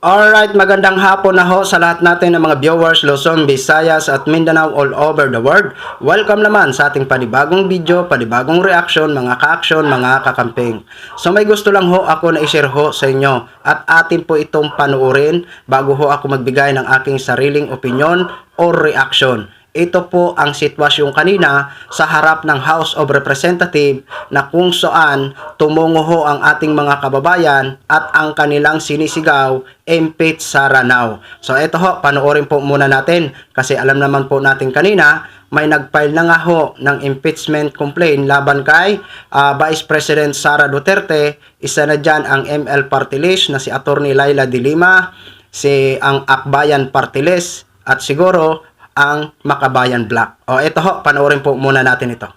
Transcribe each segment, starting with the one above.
Alright, magandang hapon na ho sa lahat natin ng mga viewers Luzon, Visayas at Mindanao all over the world. Welcome naman sa ating panibagong video, panibagong reaction, mga ka-action, mga kakamping. So may gusto lang ho ako na i-share ho sa inyo at atin po itong panuorin bago ho ako magbigay ng aking sariling opinion or reaction. Ito po ang sitwasyon kanina sa harap ng House of Representatives na kung saan tumungo ho ang ating mga kababayan at ang kanilang sinisigaw, impeach Sara now. So ito ho, panoorin po muna natin kasi alam naman po natin kanina may nag-file na nga ho ng impeachment complaint laban kay Vice President Sara Duterte. Isa na dyan ang ML Party List na si Attorney Laila de Lima, si ang Akbayan Party List at siguro ang Makabayan Black. O ito ho, panoorin po muna natin ito.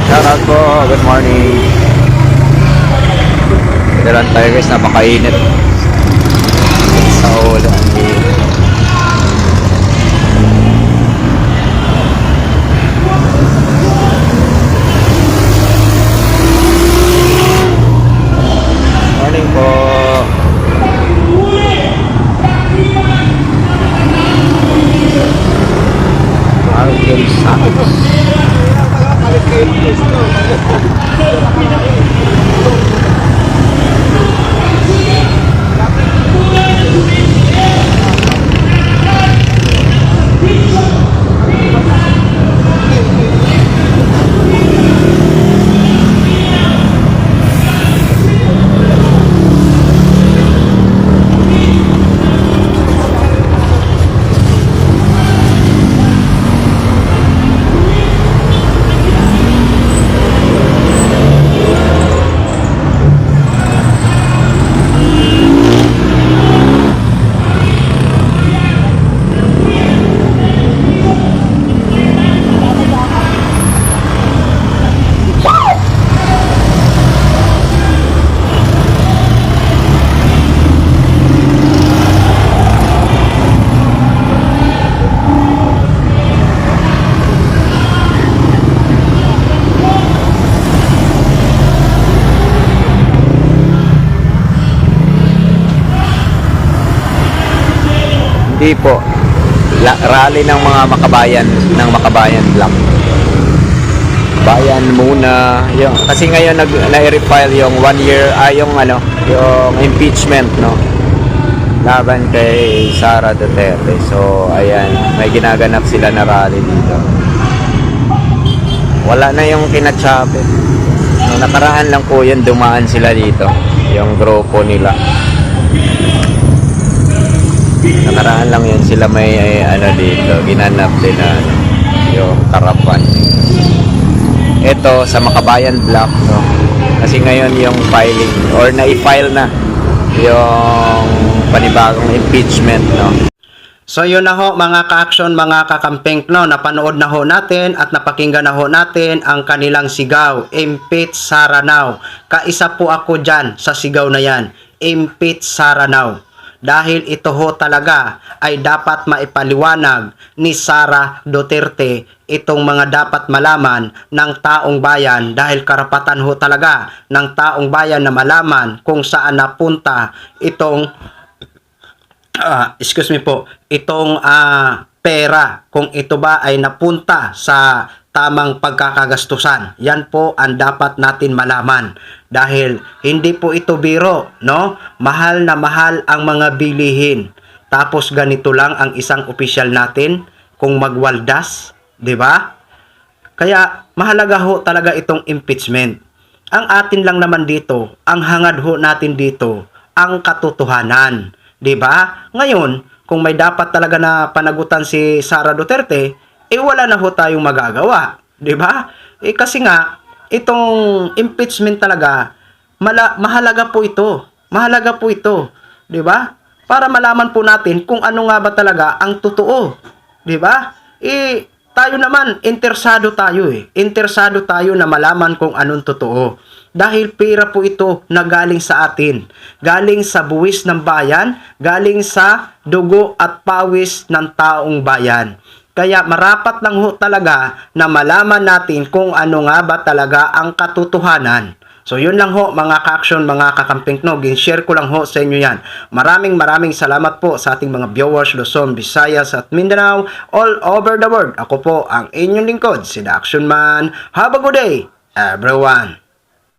Shoutout po, good morning. Dalan tayo guys, napakainit sa ulan. Morning po. Argel Santos. Hindi po. Rally ng mga makabayan, ng Makabayan Block. Bayan muna. Kasi ngayon na-refile yung 1 year, yung impeachment, no? Laban kay Sara Duterte. So, ayan, may ginaganap sila na rally dito. Wala na yung kinatsape. No, nakaraan lang po yun, dumaan sila dito. Yung grupo nila. Nakaraan lang yun sila may dito, ginanap din na yung karapan. Ito sa Makabayan Block, no? Kasi ngayon yung filing or na-file na yung panibagong impeachment, no? So yun na ho mga ka-action, mga kakamping, no, napanood na ho natin at napakinggan na ho natin ang kanilang sigaw, impeach Sara now. Kaisa po ako dyan sa sigaw na yan, impeach Sara now. Dahil ito ho talaga ay dapat maipaliwanag ni Sara Duterte itong mga dapat malaman ng taong bayan dahil karapatan ho talaga ng taong bayan na malaman kung saan napunta itong itong pera, kung ito ba ay napunta sa tamang pagkakagastusan. Yan po ang dapat natin malaman dahil hindi po ito biro, no? Mahal na mahal ang mga bilihin. Tapos ganito lang ang isang opisyal natin kung magwaldas, 'di ba? Kaya mahalaga ho talaga itong impeachment. Ang atin lang naman dito, ang hangad ho natin dito, ang katotohanan. 'Di ba? Ngayon, kung may dapat talaga na panagutan si Sara Duterte, wala na ho tayong magagawa, 'di ba? Kasi nga itong impeachment talaga mahalaga po ito. Mahalaga po ito, 'di ba? Para malaman po natin kung ano nga ba talaga ang totoo, 'di ba? Tayo naman interesado tayo Interesado tayo na malaman kung anong totoo. Dahil pera po ito na galing sa atin. Galing sa buwis ng bayan, galing sa dugo at pawis ng taong bayan. Kaya marapat lang ho talaga na malaman natin kung ano nga ba talaga ang katotohanan. So yun lang ho mga ka-action, mga kakamping, no, gin-share ko lang ho sa inyo yan. Maraming salamat po sa ating mga viewers Luzon, Visayas at Mindanao all over the world. Ako po ang inyong lingkod, si The Action Man. Have a good day, everyone.